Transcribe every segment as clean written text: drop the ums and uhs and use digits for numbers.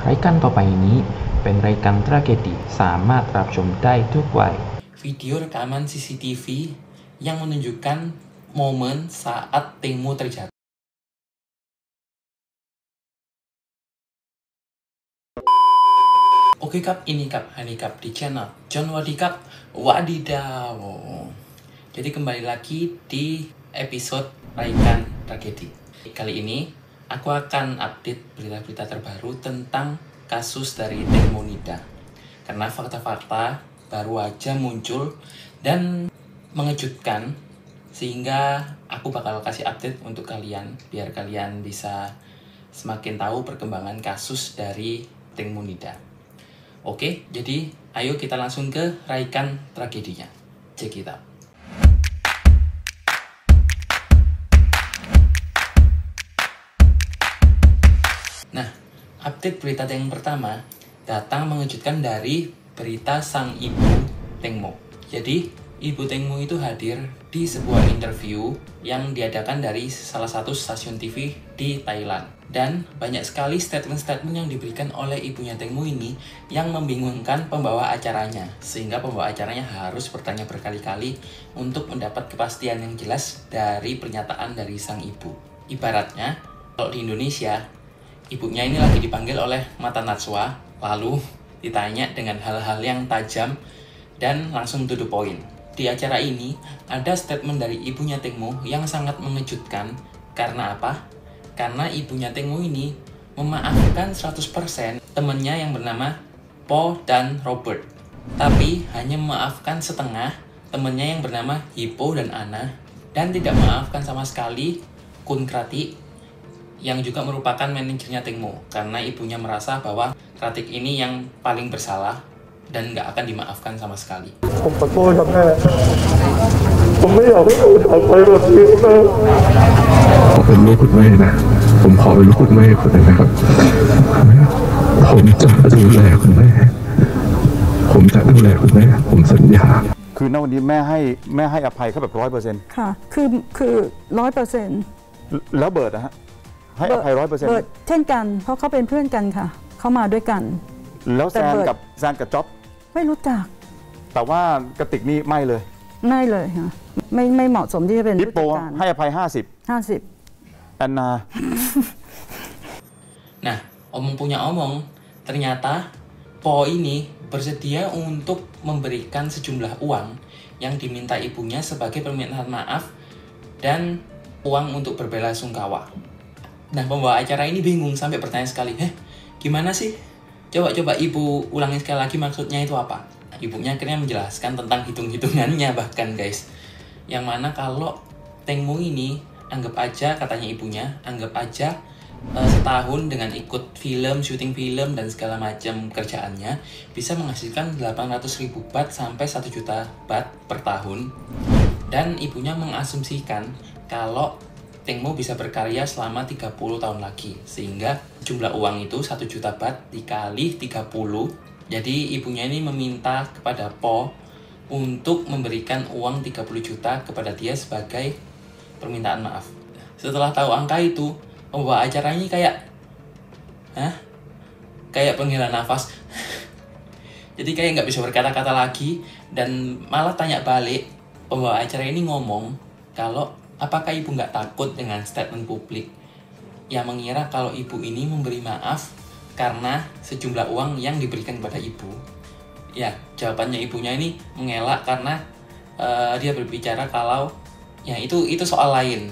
รายการต่อไปนี้เป็นรายการทราเกดีสามารถรับชมได้ทุกวัย Video rekaman CCTV yang menunjukkan momen saat Tengmu terjatuh. Oke kap, ini kap, Hani kap di channel John Wadi kap, wadidaw. Jadi kembali lagi di episode Raikan Tragedi. Kali ini aku akan update berita-berita terbaru tentang kasus dari Tengmu Nida. Karena fakta-fakta baru aja muncul dan mengejutkan, sehingga aku bakal kasih update untuk kalian biar kalian bisa semakin tahu perkembangan kasus dari Tengmu Nida. Oke, jadi ayo kita langsung ke raikan tragedinya. Check it out. Nah, update berita yang pertama datang mengejutkan dari berita sang ibu Tengmu. Jadi, ibu Tengmu itu hadir di sebuah interview yang diadakan dari salah satu stasiun TV di Thailand. Dan banyak sekali statement-statement yang diberikan oleh ibunya Tengmu ini yang membingungkan pembawa acaranya. Sehingga pembawa acaranya harus bertanya berkali-kali untuk mendapat kepastian yang jelas dari pernyataan dari sang ibu. Ibaratnya, kalau di Indonesia, ibunya ini lagi dipanggil oleh Mata Najwa, lalu ditanya dengan hal-hal yang tajam dan langsung to the point. Di acara ini, ada statement dari ibunya Tengmu yang sangat mengejutkan. Karena apa? Karena ibunya Tengmu ini memaafkan 100% temannya yang bernama Po dan Robert. Tapi hanya memaafkan setengah temannya yang bernama Hippo dan Ana. Dan tidak memaafkan sama sekali Kun Kratik yang juga merupakan manajernya Tengmu. Karena ibunya merasa bahwa Kratik ini yang paling bersalah dan nggak akan dimaafkan sama sekali. ผมขอโทษครับแม่ผมไม่อยากให้หนูจากไปแบบนี้แม่ ผมเป็นลูกคุณแม่นะผมขอเป็นลูกคุณแม่คนหนึ่งนะครับผมจะดูแลคุณแม่ผมจะดูแลคุณแม่ผมสัญญา คือณวันนี้แม่ให้อภัยเขาแบบ100%ค่ะคือ100%แล้วเบิร์ดนะฮะให้อภัย100% เบิร์ดเช่นกันเพราะเขาเป็นเพื่อนกันค่ะเขามาด้วยกัน แล้วแซ แต่ น เบิร์ด กับจ๊อบ ไม่รู้จัก แต่ว่ากระติกนี่ไม่เลย ไม่เลยค่ะไม่เหมาะสมที่จะเป็น ฮิป ผู้ โป จัดการ ให้อภัย 50 แอนนา Nah, omong punya omong, ternyata Po ini bersedia untuk memberikan sejumlah uang yang diminta ibunya sebagai permintaan maaf dan uang untuk berbelasungkawa. Nah, pembawa acara ini bingung sampai bertanya sekali, gimana sih? Coba ibu ulangin sekali lagi maksudnya itu apa? Nah, ibunya akhirnya menjelaskan tentang hitung-hitungannya bahkan guys. Yang mana kalau Tengmu ini, anggap aja katanya ibunya, anggap aja setahun dengan ikut film, syuting film dan segala macam kerjaannya bisa menghasilkan 800.000 baht sampai 1 juta baht per tahun. Dan ibunya mengasumsikan kalau Tengmu bisa berkarya selama 30 tahun lagi, sehingga jumlah uang itu 1 juta baht dikali 30. Jadi ibunya ini meminta kepada Po untuk memberikan uang 30 juta kepada dia sebagai permintaan maaf. Setelah tahu angka itu, pembawa acara ini kayak penghela nafas. Jadi kayak nggak bisa berkata-kata lagi dan malah tanya balik. Pembawa acara ini ngomong kalau apakah ibu nggak takut dengan statement publik yang mengira kalau ibu ini memberi maaf karena sejumlah uang yang diberikan kepada ibu? Ya, jawabannya ibunya ini mengelak karena dia berbicara kalau ya itu soal lain.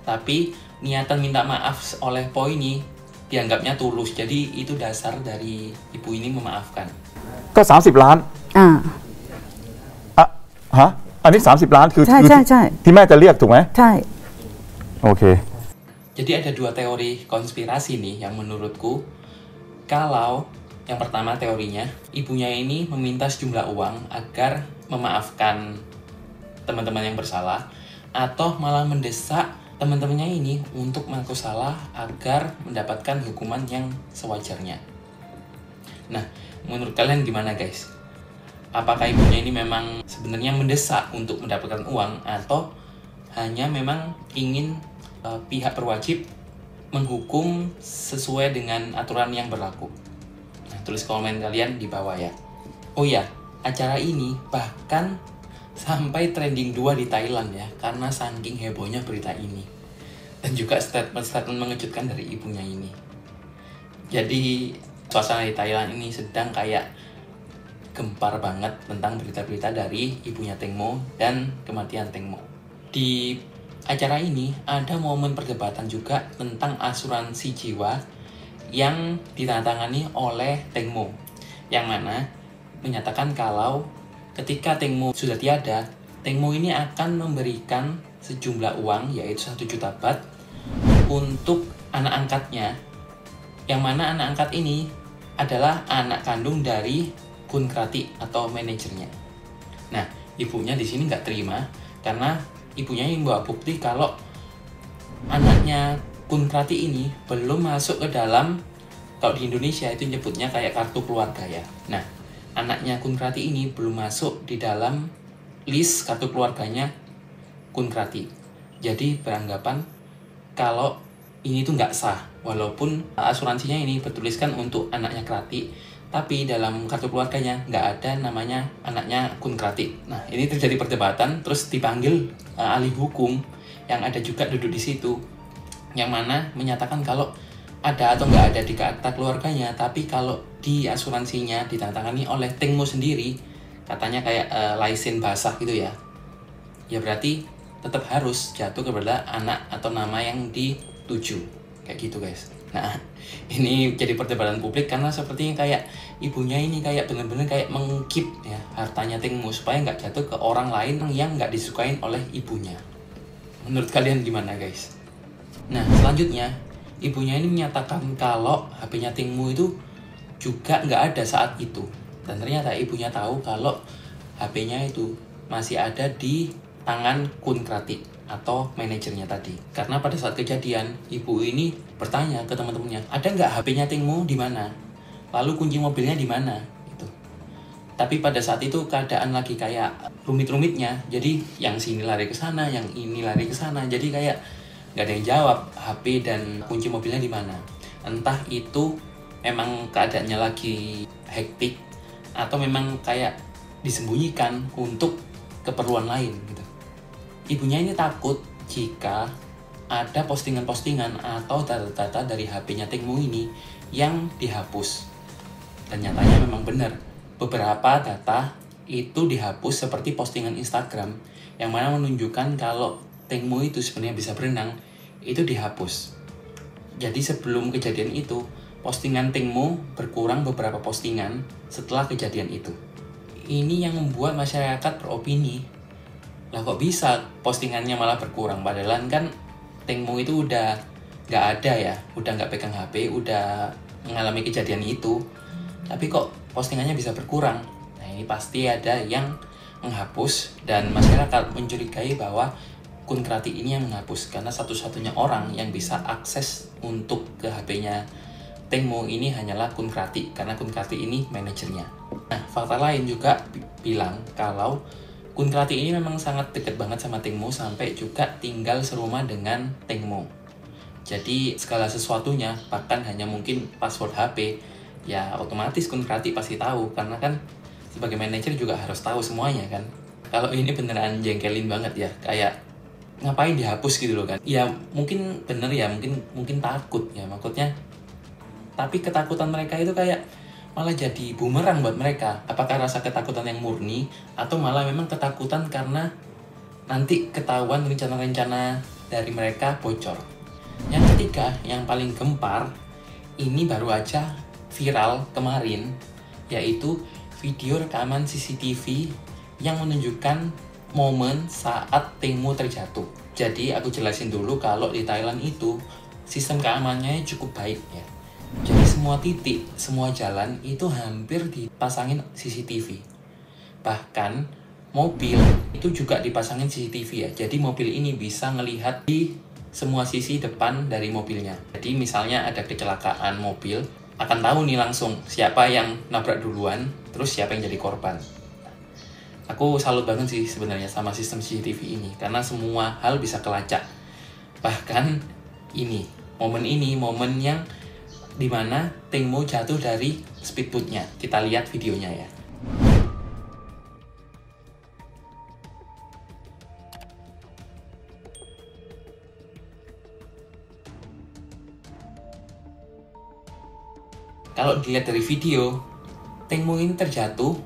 Tapi niatan minta maaf oleh Po ini dianggapnya tulus. Jadi itu dasar dari ibu ini memaafkan. ก็30 ล้านฮะอันนี้30 ล้านคือ ใช่ ที่แม่จะเรียกถูกไหม ใช่ โอเค Jadi ada dua teori konspirasi nih yang menurutku. Kalau yang pertama teorinya, ibunya ini meminta sejumlah uang agar memaafkan teman-teman yang bersalah, atau malah mendesak teman-temannya ini untuk mengaku salah agar mendapatkan hukuman yang sewajarnya. Nah, menurut kalian gimana guys? Apakah ibunya ini memang sebenarnya mendesak untuk mendapatkan uang, atau hanya memang ingin pihak berwajib menghukum sesuai dengan aturan yang berlaku. Nah, tulis komen kalian di bawah ya. Oh ya, acara ini bahkan sampai trending 2 di Thailand ya, karena saking hebohnya berita ini. Dan juga statement-statement mengejutkan dari ibunya ini. Jadi suasana di Thailand ini sedang kayak gempar banget tentang berita-berita dari ibunya Teng Mo dan kematian Teng Mo. Di acara ini ada momen perdebatan juga tentang asuransi jiwa yang ditandatangani oleh Teng Mo, yang mana menyatakan kalau ketika Teng Mo sudah tiada, Teng Mo ini akan memberikan sejumlah uang, yaitu 1 juta baht untuk anak angkatnya, yang mana anak angkat ini adalah anak kandung dari Kun Krati atau manajernya. Nah, ibunya di sini nggak terima karena ibunya yang membawa bukti kalau anaknya Kun Krati ini belum masuk ke dalam, kalau di Indonesia itu nyebutnya kayak kartu keluarga ya. Nah, anaknya Kun Krati ini belum masuk di dalam list kartu keluarganya Kun Krati. Jadi beranggapan kalau ini tuh nggak sah, walaupun asuransinya ini bertuliskan untuk anaknya Krati, tapi dalam kartu keluarganya nggak ada namanya anaknya Kun Krati. Nah, ini terjadi perdebatan, terus dipanggil ahli hukum yang ada juga duduk di situ, yang mana menyatakan kalau ada atau nggak ada di akta keluarganya, tapi kalau di asuransinya ditandatangani oleh Teng Mo sendiri, katanya kayak license basah gitu ya. Ya berarti tetap harus jatuh kepada anak atau nama yang dituju, kayak gitu guys. Nah, ini jadi perdebatan publik karena sepertinya kayak ibunya ini kayak bener-bener kayak mengkeep ya hartanya Teng Mo supaya nggak jatuh ke orang lain yang nggak disukain oleh ibunya. Menurut kalian gimana guys? Nah, selanjutnya ibunya ini menyatakan kalau HP-nya Teng Mo itu juga nggak ada saat itu, dan ternyata ibunya tahu kalau HP-nya itu masih ada di tangan Kun Krati atau manajernya tadi. Karena pada saat kejadian, ibu ini bertanya ke teman-temannya, ada nggak HP-nya Teng Mo di mana? Lalu kunci mobilnya di mana? Gitu. Tapi pada saat itu keadaan lagi kayak rumit-rumitnya, jadi yang sini lari ke sana, yang ini lari ke sana, jadi kayak nggak ada yang jawab HP dan kunci mobilnya di mana. Entah itu memang keadaannya lagi hektik atau memang kayak disembunyikan untuk keperluan lain gitu. Ibunya ini takut jika ada postingan-postingan atau data-data dari HP-nya Teng Mo ini yang dihapus. Dan nyatanya memang benar, beberapa data itu dihapus seperti postingan Instagram yang mana menunjukkan kalau Teng Mo itu sebenarnya bisa berenang, itu dihapus. Jadi sebelum kejadian itu, postingan Teng Mo berkurang beberapa postingan setelah kejadian itu. Ini yang membuat masyarakat beropini, lah kok bisa postingannya malah berkurang, padahal kan Teng Mo itu udah nggak ada ya, udah nggak pegang HP, udah mengalami kejadian itu, tapi kok postingannya bisa berkurang. Nah, ini pasti ada yang menghapus dan masyarakat mencurigai bahwa Kun Krati ini yang menghapus, karena satu-satunya orang yang bisa akses untuk ke HP-nya Teng Mo ini hanyalah Kun Krati, karena Kun Krati ini manajernya. Nah, fakta lain juga bilang kalau Kun Krati ini memang sangat dekat banget sama Teng Mo, sampai juga tinggal serumah dengan Teng Mo. Jadi segala sesuatunya, bahkan hanya mungkin password HP, ya otomatis Kun Krati pasti tahu, karena kan sebagai manajer juga harus tahu semuanya kan. Kalau ini beneran jengkelin banget ya, kayak ngapain dihapus gitu loh kan. Ya mungkin bener ya, mungkin takut ya maksudnya. Tapi ketakutan mereka itu kayak malah jadi bumerang buat mereka. Apakah rasa ketakutan yang murni, atau malah memang ketakutan karena nanti ketahuan rencana-rencana dari mereka bocor. Yang ketiga, yang paling gempar, ini baru aja viral kemarin, yaitu video rekaman CCTV yang menunjukkan momen saat Teng Mo terjatuh. Jadi aku jelasin dulu kalau di Thailand itu sistem keamanannya cukup baik ya. Jadi semua titik, semua jalan itu hampir dipasangin CCTV. Bahkan mobil itu juga dipasangin CCTV ya. Jadi mobil ini bisa ngelihat di semua sisi depan dari mobilnya. Jadi misalnya ada kecelakaan mobil, akan tahu nih langsung siapa yang nabrak duluan, terus siapa yang jadi korban. Aku salut banget sih sebenarnya sama sistem CCTV ini, karena semua hal bisa kelacak. Bahkan ini Momen ini momen yang dimana Tengmo jatuh dari speedboatnya. Kita lihat videonya ya. Kalau dilihat dari video, Tengmo ini terjatuh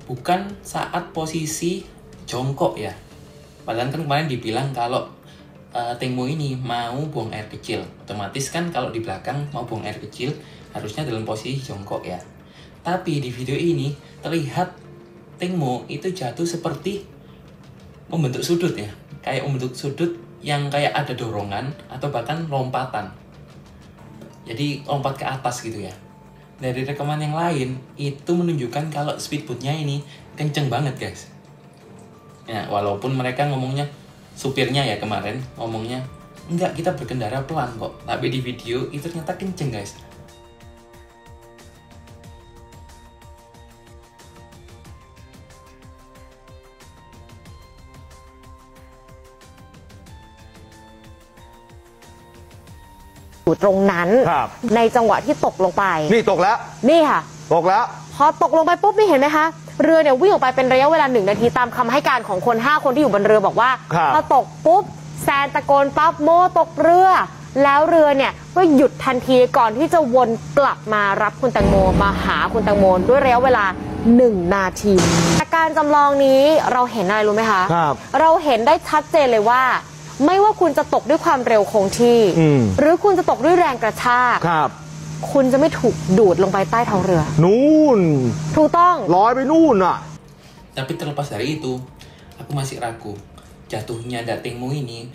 bukan saat posisi jongkok ya. Padahal kan kemarin dibilang kalau Tengmo ini mau buang air kecil. Otomatis kan kalau di belakang mau buang air kecil harusnya dalam posisi jongkok ya. Tapi di video ini terlihat Tengmo itu jatuh seperti membentuk sudut ya. Kayak membentuk sudut yang kayak ada dorongan atau bahkan lompatan. Jadi lompat ke atas gitu ya. Dari rekaman yang lain itu menunjukkan kalau speedboatnya ini kenceng banget guys. Ya, walaupun mereka ngomongnya, supirnya ya kemarin ngomongnya enggak, kita berkendara pelan kok, tapi di video itu ternyata kenceng guys.อยู่ตรงนั้น ครับ ในจังหวะที่ตกลงไป นี่ตกแล้ว นี่ค่ะ ตกแล้ว พอตกลงไปปุ๊บนี่เห็นไหมคะเรือเนี่ยวิ่งออกไปเป็นระยะเวลา1 นาทีตามคำให้การของคน 5 คนที่อยู่บนเรือบอกว่า ครับ พอตกปุ๊บแซนตะโกนปั๊บโมตกเรือ แล้วเรือเนี่ยก็หยุดทันทีก่อนที่จะวนกลับมารับคุณแตงโมมาหาคุณแตงโมด้วยระยะเวลา1 นาทีอาการจำลองนี้เราเห็นอะไรรู้ไหมคะ ครับ เราเห็นได้ชัดเจนเลยว่า ไม่ว่าคุณจะตกด้วยความเร็วคงที่ หรือคุณจะตกด้วยแรงกระชาก ครับ คุณจะไม่ถูกดูดลงไปใต้ท้องเรือ นู่น ถูกต้อง ลอยไปนู่นอ่ะ Tapi terlepas dari itu, aku masih ragu. Jatuhnya Tengmo ini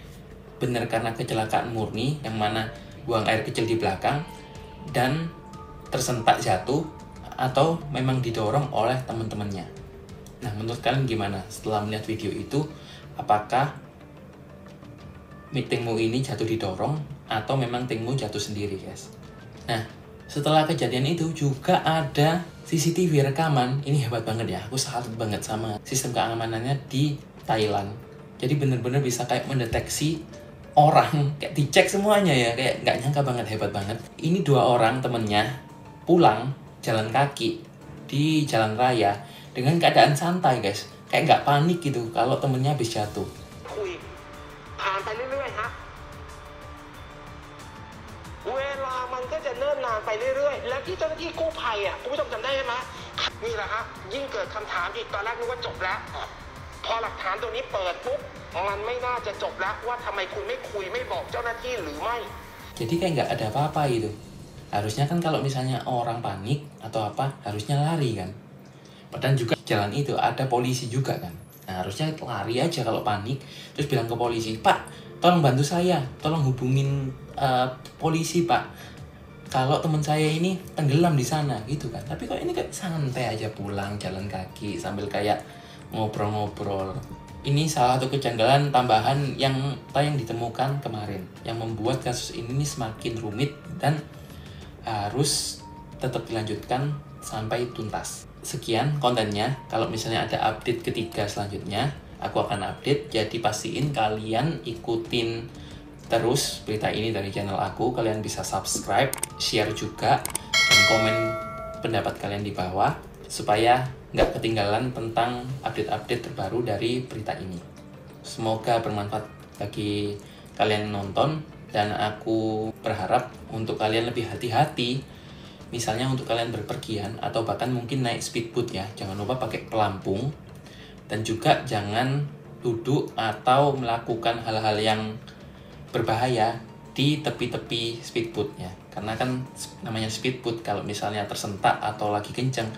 benar karena kecelakaan murni yang mana buang air kecil di belakang dan tersentak jatuh atau memang didorong oleh teman-temannya. Nah, menurut kalian gimana setelah melihat video itu? Apakah Tengmo ini jatuh didorong atau memang Tengmo jatuh sendiri, guys? Nah, setelah kejadian itu juga ada CCTV rekaman. Ini hebat banget ya, aku salut banget sama sistem keamanannya di Thailand. Jadi bener-bener bisa kayak mendeteksi orang, kayak dicek semuanya ya, kayak nggak nyangka banget, hebat banget. Ini 2 orang temennya pulang jalan kaki di jalan raya dengan keadaan santai guys, kayak nggak panik gitu kalau temennya habis jatuh. คุยผ่านไปเรื่อยๆฮะเวลามันก็จะเนิ่นนานไปเรื่อยๆแล้วที่เจ้าหน้าที่กู้ภัยอ่ะคุณผู้ชมจำได้ไหมนี่แหละฮะยิ่งเกิดคำถามอีกตอนแรกนึกว่าจบแล้วพอหลักฐานตัวนี้เปิดปุ๊บมันไม่น่าจะจบแล้วว่าทำไมคุณไม่คุยไม่บอกเจ้าหน้าที่หรือไม่ Jadi kayak nggak ada apa-apa gitu. Harusnya kan kalau misalnya orang panik atau apa harusnya lari kan. Padahal juga jalan itu ada polisi juga kan. Nah, harusnya lari aja kalau panik, terus bilang ke polisi, Pak, tolong bantu saya, tolong hubungin polisi Pak. Kalau teman saya ini tenggelam di sana gitu kan. Tapi kok ini kayak santai aja pulang jalan kaki sambil kayak ngobrol-ngobrol. Ini salah satu kejanggalan tambahan yang tayang ditemukan kemarin yang membuat kasus ini semakin rumit dan harus tetap dilanjutkan sampai tuntas. Sekian kontennya. Kalau misalnya ada update ketiga selanjutnya, aku akan update. Jadi pastiin kalian ikutin terus berita ini dari channel aku. Kalian bisa subscribe, share juga, dan komen pendapat kalian di bawah supaya nggak ketinggalan tentang update-update terbaru dari berita ini. Semoga bermanfaat bagi kalian nonton, dan aku berharap untuk kalian lebih hati-hati. Misalnya untuk kalian berpergian atau bahkan mungkin naik speedboat ya, jangan lupa pakai pelampung, dan juga jangan duduk atau melakukan hal-hal yang berbahaya di tepi-tepi speedboat ya. Karena kan namanya speedboat, kalau misalnya tersentak atau lagi kenceng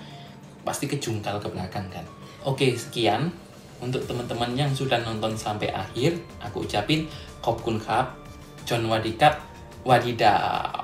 pasti kejungkal ke belakang kan. Oke, sekian untuk teman-teman yang sudah nonton sampai akhir. Aku ucapin Khop Kun Khap, John Wadikap, Wadidaw.